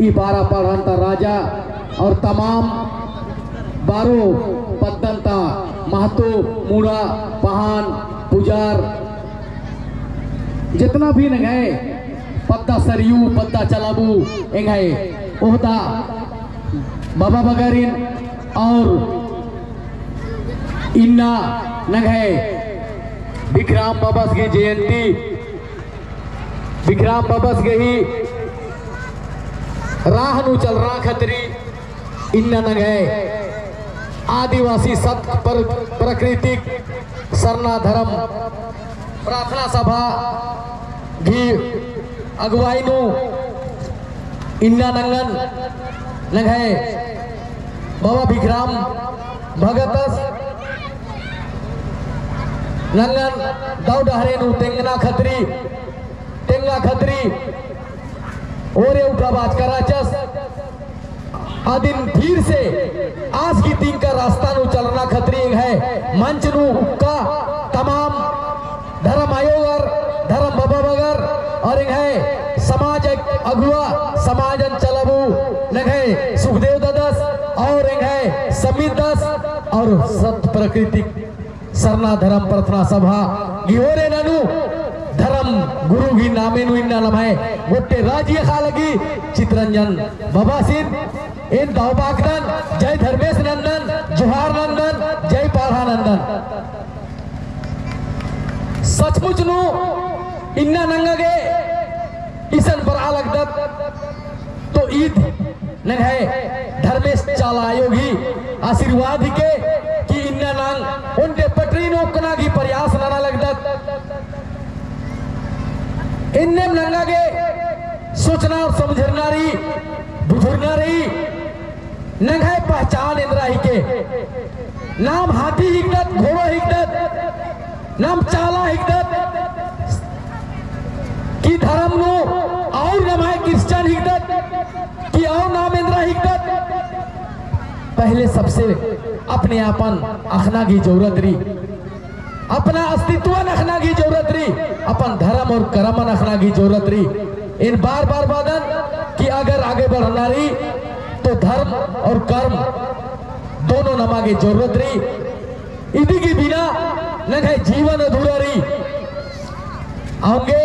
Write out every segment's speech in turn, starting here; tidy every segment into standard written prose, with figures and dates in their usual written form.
ई 12 पढ़ंता राजा और तमाम 12 पद्दंता महतो मूड़ा पहान पुजार जितना भी न गए पद्दा सरयू पद्दा चलाबू एंगाए ओहदा बाबा बगारिन और इन्ना नगहे विक्रम बाबस की जयंती विक्रम बाबस के ही राह नु चल रहा खतरी इन्ना नगहे आदिवासी सत पर प्राकृतिक सरना धर्म प्रार्थना सभा भी अगुवाई नु इन्ना नंगन नगहे बाबा विक्रम भगतस नंगन दौडहरे नु तेंगना खतरी और उठाबाज कराचस आदिन फिर से आज की तीन का रास्ता नु चलना खतरी है मंच नु का तमाम धर्म आयोग और धर्म बाबा बगर और है समाज अगुआ समाजन चलाबू है सुखदेव दादस और है समीर दास और सत प्राकृतिक सरना धर्म प्रार्थना सभा गिहोरे ननु धर्म गुरु की नामे नु इन्ना नमाए गोटे राज्य खालगी चित्रंजन बाबा सिंह इन दावबागदन जय धर्मेश नंदन जोहार नंदन जय पाढ़ा नंदन सचमुच नु इन्ना नंगगे इसन पर अलगदत तो ईद नंग है धर्मेश चालायोगी आशीर्वाद के कि इन्ना नंग उनके पटरी नोकना की प्रयास नाना लगदत इन्ने नंगागे सोचना और समझना रही बुझुरना रही नंग है पहचान इंद्रा ही के नाम हाथी हिकदत घोड़ो हिकदत नाम चाला हिकदत की धर्म नो और नमाय क्रिश्चियन हिकदत की और नाम इंद्रा हिकदत पहले सबसे अपने आपन अखना की जरूरत रही अपना अस्तित्व रखना की जरूरत रही अपन धर्म और कर्म रखना की जरूरत रही इन बार बार बादन कि अगर आगे बढ़ना रही तो धर्म और कर्म दोनों नमा की जरूरत रही इसी के बिना न जीवन अधूरा रही आगे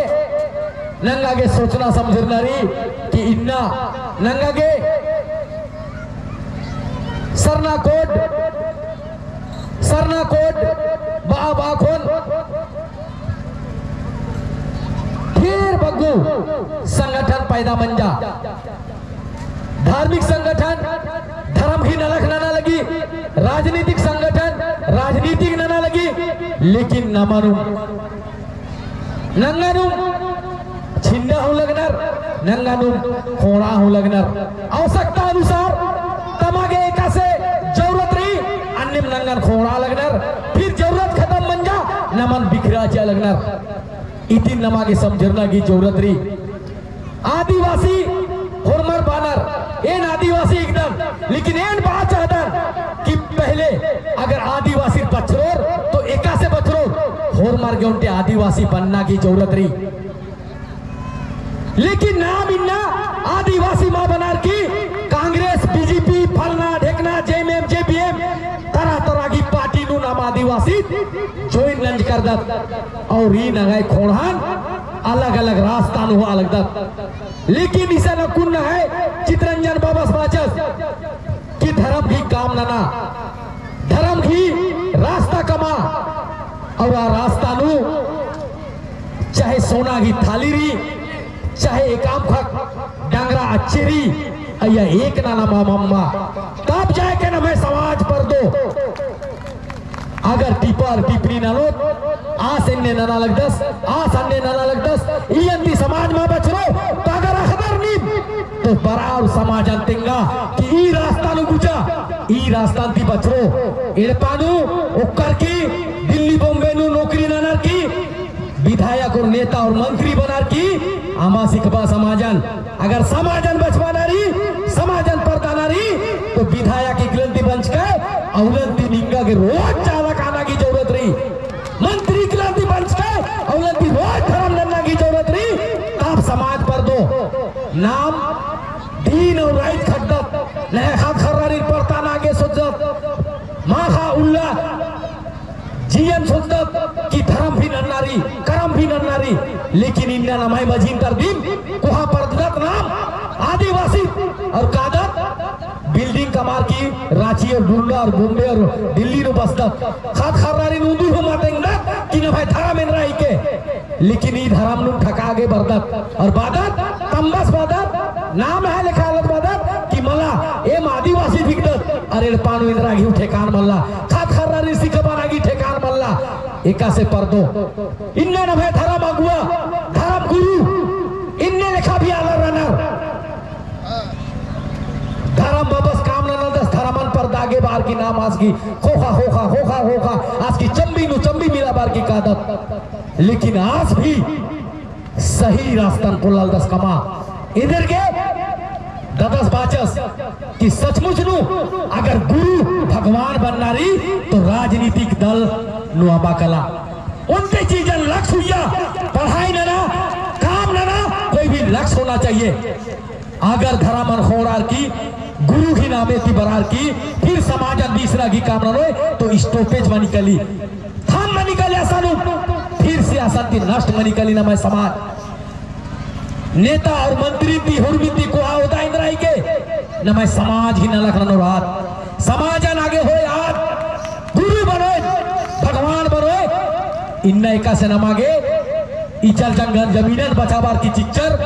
नंग आगे सोचना समझना रही कि इन्ना नंग आगे सरना कोट बाखोन फिर बग्गू संगठन पैदा मंजा धार्मिक संगठन धर्म ही नलखना ना लगी राजनीतिक संगठन राजनीतिक ना लगी लेकिन न मानू नंगानू छिन्ना हो लगनर नंगानू खोड़ा हो लगनर आवश्यकता अनुसार तमागे एका से जरूरत रही अन्य नंगन खोड़ा लगनर फिर जरूरत खत्म बन जा नमन बिखरा जा लगनर इतनी नमा के समझना की जरूरत रही आदिवासी होरमर बानर एन आदिवासी एकदम लेकिन एन बात चाहता कि पहले अगर आदिवासी बचरोर तो एका से बचरोर होरमर के उनके आदिवासी बनना की जरूरत रही लेकिन नाम इन्ना आदिवासी मां बनार की कांग्रेस बीजेपी फलना ढेकना जेएमएम जेपीएम तरह तरह की पार्टी नु नाम आदिवासी ज्वाइन लंच कर दत और ही नगाई खोड़ान अलग अलग रास्ता नु अलग दत लेकिन इसे न कुन है चित्रंजन बाबा बाचस कि धर्म भी काम ना धर्म ही रास्ता कमा और आ रास्ता नु चाहे सोना की थाली री चाहे एकाम खक डांगरा अच्छेरी या एक नाना मामा तब जाए के ना मैं समाज पर दो अगर टिपर टिपरी ना लो आस इन्ने नाना लग दस आस अन्ने नाना लग दस इयंती समाज में बच रो तो अगर अखबर नहीं तो बराबर समाज अंतिंगा कि ई रास्ता नु गुजा ई रास्ता अंति बच रो इड़पानु उक्कर की दिल्ली बॉम्बे नु नौकरी नाना की विधायक और नेता और मंत्री बनार की आमा सिखबा समाजन अगर समाजन बचवाना रही समाजन परदाना रही तो विधायक की गिलंती बंच के अवलंती निंगा के रोज चालक आना की जरूरत रही मंत्री गिलंती बंच के अवलंती रोज धर्म करना की जरूरत रही आप समाज पर दो नाम दीन और राईत खड्डत नहे खात खर्रारी परतान आगे सोचत माखा उल्ला जीवन सोचत कि धर्म भी नन्नारी कर्म भी नन्नारी लेकिन इन्ना नमाय मजीन कर दिन कोहा परदत नाम आदिवासी और कादत बिल्डिंग कमार की रांची और डुंडा और बॉम्बे और दिल्ली नो बसदत खात खर्रारी नूदू हो मातेंगा कि न भाई धर्म इन रही के लेकिन ई धर्म नु ठका आगे बरदत और बादत तंबस बादत नाम है लिखा अलग बादत कि मला एम आदिवासी दिखदत अरे पानु इंद्रा घी ठेकान मल्ला खात खर्रारी सिकबाना की ठेकान मल्ला एका से पर्दो इन्ने न भाई धर्म अगुआ धर्म गुरु इन्ने लिखा भी आला रनर धर्म बबस काम न दस धर्मन पर दागे बार की नाम आज की खोखा खोखा खोखा खोखा आज की चंबी नु चंबी मिला बार की कादत लेकिन आज भी सही रास्तन पुलाल दस कमा इधर के ददस बाचस कि सचमुच नु अगर गुरु भगवान बननारी तो राजनीतिक दल नु आबा कला उनके चीजन लक्ष्य हुआ पढ़ाई ना काम ना कोई भी लक्ष्य होना चाहिए अगर धरामन खोरार की गुरु की नामे की बरार की फिर समाज तीसरा की काम ना तो स्टॉपेज में निकली हम में निकले आसानू फिर सियासत की नष्ट में निकली ना मैं समाज नेता और मंत्री की हुरमिती को होता इंद्राई के न मैं समाज ही न लखनऊ रात समाज आगे हो यार गुरु बनो भगवान बनो इन एका से नमागे इचल जंगल जमीनन बचाबार की चिच्चर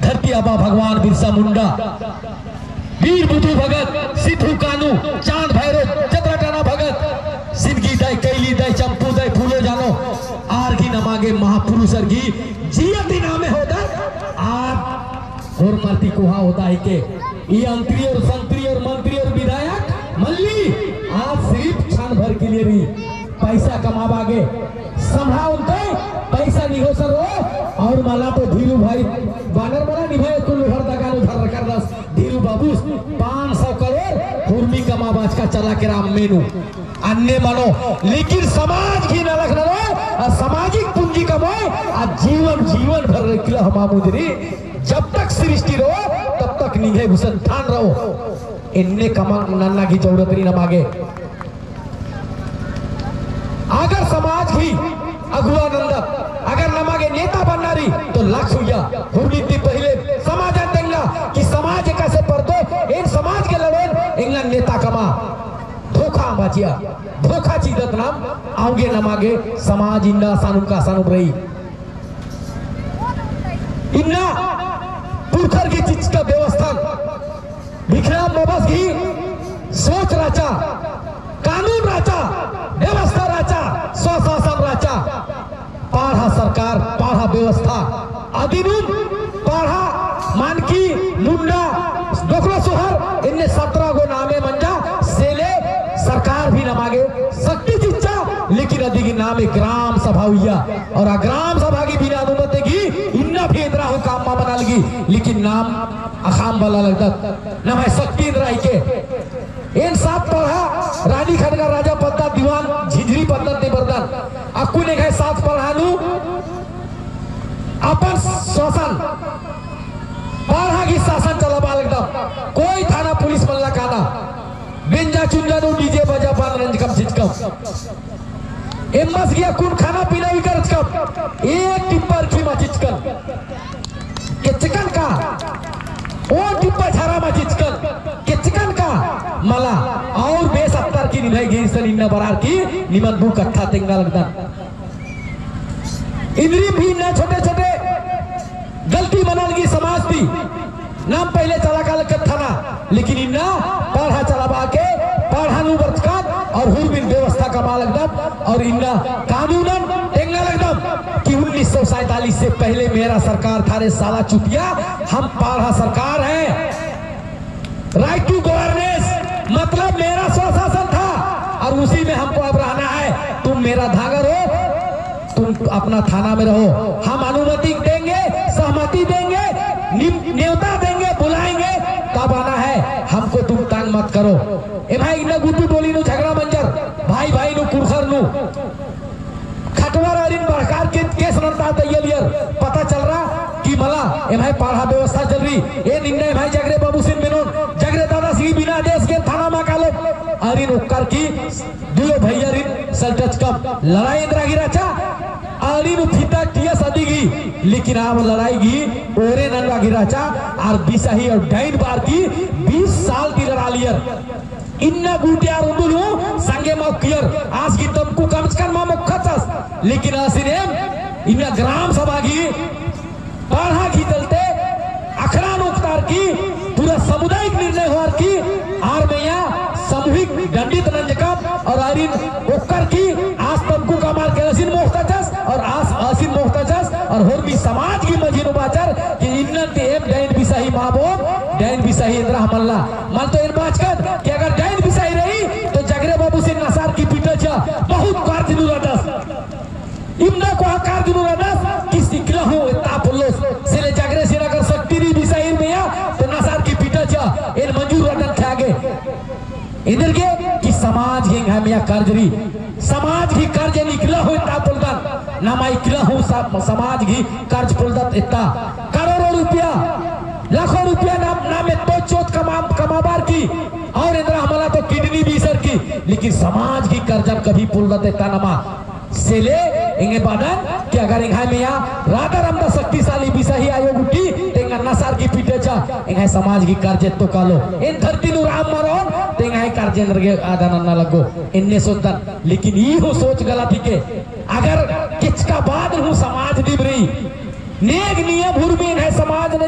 धरती अबा भगवान बिरसा मुंडा वीर बुद्धू भगत सिद्धू कानू चांद भैरव चतराटाना भगत सिंदगी दय कैली दय चंपू दय फूले जानो आर की नमागे महापुरुषर की जियती नामे होता आप और मरती कुहा होता है के ये अंतरी और संतरी और मंत्री और विधायक मल्ली आज सिर्फ क्षण भर के लिए भी पैसा कमावागे संभा उनके पैसा नहीं हो सर और माला तो धीरू भाई बानर बना निभाए कुल हर दगानो धर कर दस धीरू बाबू 500 करोड़ हुर्मी कमाबाज का चला के राम मेनू अन्य मानो लेकिन समाज की न लखना और सामाजिक पूंजी कमाए आज जीवन जीवन भर रखिला हम मुजरी जब तक सृष्टि रहो तब तक निगे घुसन ठान रहो इन्ने कमा नन्ना की जरूरत नहीं नमागे अगर समाज की अगुआ नंदक अगर नमागे नेता बननारी तो लक्ष्य हुआ हुर्मिती पहले समाज देंगा कि समाज कैसे पढ़तो इन समाज के लड़ोन इंग्लैंड नेता कमा धोखा बचिया धोखा चीजत नाम आओगे नमागे समाज इन्ना सानु का सानु रही इन्ना पुरखर की चीज का व्यवस्था विक्रम बबस की सोच राचा कानून राचा व्यवस्था राचा स्वशासन राचा पाढ़ा सरकार पाढ़ा व्यवस्था अधिनियम पाढ़ा मानकी मुंडा दोखलो सोहर इनने 17 गो नामे मंजा सेले सरकार भी नमागे शक्ति चिच्चा लेकिन अधिक नामे ग्राम सभा हुआ और ग्राम सभा की बिना अनुमति की इन्ना भी इंद्रा हो काम बना लगी लेकिन नाम अखाम वाला लगता ना मैं शक्ति इंद्रा ही के इन साथ पढ़ा रानी खड़गा राजा पद्दा दीवान झिझरी पद्दत ने बरदान अक्कू ने कहे साथ पढ़ानू अपन शासन पढ़ा की शासन चला बाल एकदम कोई थाना पुलिस मल्ला काना बिंजा चुंजा नो डीजे बजा पान रंज कम चिचकम एमस गया कुन खाना पीना भी कर चिचकम एक टिप्पर की चिचकम के चिकन का ओ टिप्पर छारा मा चिचकम के चिकन का मला और बेसत्तर की निभाई गई सन इन्ना बरार की निमन भू कट्ठा तेंगा लगता इंद्री भी ना छोटे छोटे गलती मनन की समाज थी नाम पहले चला काल कट्ठा ना लेकिन इन्ना पढ़ा चलावा के पढ़ानु बरचकान और हुरबिन व्यवस्था का माल लगता और इन्ना कानूनन तेंगा लगता कि 1947 से पहले मेरा सरकार थारे साला चुतिया हम पढ़ा सरकार है राइट टू गवर्नेंस मतलब मेरा स्वशासन था और उसी में हमको अब रहना है तुम मेरा धागर हो तुम अपना थाना में रहो हम अनुमति देंगे सहमति देंगे न्योता देंगे बुलाएंगे कब आना है हमको तुम तंग मत करो ए भाई इन्ना गुड्डू बोली नु झगड़ा मंजर भाई भाई नु कुरखर नु खटवर और इन प्रकार के केस नंता तैयार पता चल रहा कि मला ए भाई पढ़ा व्यवस्था चल रही ए निर्णय भाई जगरे बाबू सिंह मेनन जगरे दादा सिंह बिना देश के थाना में कालो अरिन उक्कर की दुयो भैया रिन सल्टच कप लड़ाई इंदिरा गिराचा अरिन फिता टीएस अदिगी लेकिन अब लड़ाई गी ओरे नंदा गिराचा और बिसाही और डाइन बार की 20 साल की लड़ा लियर इन्ना गुटिया रुंदुलु संगे मौकियर आज की तुमको कम से कम मुखचस लेकिन आसिनेम इन्ना ग्राम सभा की पढ़ा की चलते अखरा नुक्तार की पूरा सामुदायिक निर्णय हुआ की आर में यहाँ सामूहिक दंडित नंजकम और आरिन ओकर की आज तुमको कमाल के असीन मोहताजस और आज असीन मोहताजस और होरबी समाज की मजीन उबाचर कि इन्नन ते एम डाइन बिसाही माबोब डाइन बिसाही इंद्रा हमल्ला मान तो इन बाचकन कि अगर डाइन बिसाही रही तो जगरे बाबू से नसार की पीटचा बहुत कार्य दुरादस इम्ना को आकार दुरादस कि सिकला हो इतना पुल्लोस सिले जगरे से अगर शक्ति नहीं बिसाही में या तो नसार की पीटचा इन मंजूर रटन ठागे इधर के कि समाज ही हम या कर्जरी समाज की कर्ज निकला हो इतना पुलदन नामा इकला हो समाज की कर्ज पुलदत इतना करोड़ों रुपया लाखों रुपया नाम में तो चोट कमाबार की और इंद्रा हमला तो किडनी भी सर की लेकिन समाज की कर्जन कभी पुलदत इतना नमा से ले इंगे बादन कि अगर इंगे में यहाँ राधा रामदा शक्तिशाली बिसाही आयोग उठी तेंगा नसार की पीटे चा इंगे समाज की कर्जे तो कालो इन धरती नु राम मरोन तेंगा कर्जे नरगे आधा नन्ना लगो इन्ने सोचतन लेकिन ये हो सोच गलती के अगर किच का बाद हूँ समाज दिबरी नेक नियम हुर में है समाज ने